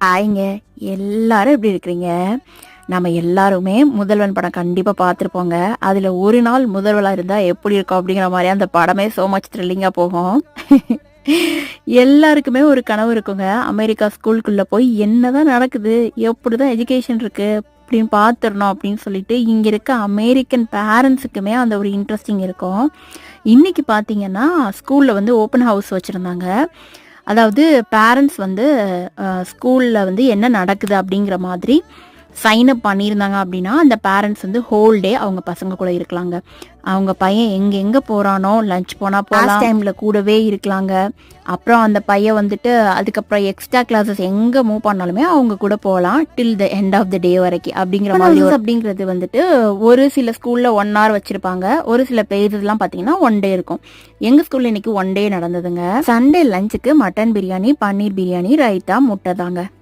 ஹாய்ங்க. எல்லாரும் எப்படி இருக்கிறீங்க? நம்ம எல்லாருமே முதல்வன் படம் கண்டிப்பா பார்த்துருப்போங்க. அதுல ஒரு நாள் முதல்வனா இருந்தா எப்படி இருக்கும் அப்படிங்கிற மாரி அந்த படமே சோ மச் த்ரில்லிங்கா போகும். எல்லாருக்குமே ஒரு கனவு இருக்குங்க. அமெரிக்கா ஸ்கூலுக்குள்ள போய் என்னதான் நடக்குது? எப்படிதான் எஜுகேஷன் இருக்கு? அப்படின்னு பார்த்துரணும் அப்படின்னு சொல்லிட்டு இங்க இருக்க அமெரிக்கன் பேரண்ட்ஸுக்குமே அந்த ஒரு இன்ட்ரெஸ்டிங் இருக்கும். இன்னைக்கு பார்த்தீங்கன்னா, ஸ்கூல்ல வந்து ஓப்பன் ஹவுஸ் வச்சிருந்தாங்க. அதாவது பேரண்ட்ஸ் வந்து ஸ்கூல்ல வந்து என்ன நடக்குது அப்படிங்கிற மாதிரி சைன் அப் பண்ணியிருந்தாங்க அப்படின்னா, அந்த பேரண்ட்ஸ் வந்து ஹோல் டே அவங்க பசங்க கூட இருக்கலாங்க. அவங்க பையன் எங்க போறானோ, லஞ்ச் போனா போலாம், டைம்ல கூடவே இருக்கலாங்க. அப்புறம் அந்த பையன் வந்துட்டு அதுக்கப்புறம் எக்ஸ்ட்ரா கிளாஸஸ் எங்க மூவ் பண்ணாலுமே அவங்க கூட போகலாம் டில் த எண்ட் ஆஃப் த டே வரைக்கும் அப்படிங்கிற மாதிரி அப்படிங்கிறது வந்துட்டு ஒரு சில ஸ்கூல்ல 1 hour வச்சிருப்பாங்க. ஒரு சில பிளேசஸ்லாம் பார்த்தீங்கன்னா 1 day இருக்கும். எங்க ஸ்கூல்ல இன்னைக்கு 1 day நடந்ததுங்க. சண்டே லஞ்சுக்கு மட்டன் பிரியாணி, பன்னீர் பிரியாணி, ரைத்தா, முட்டை தாங்க.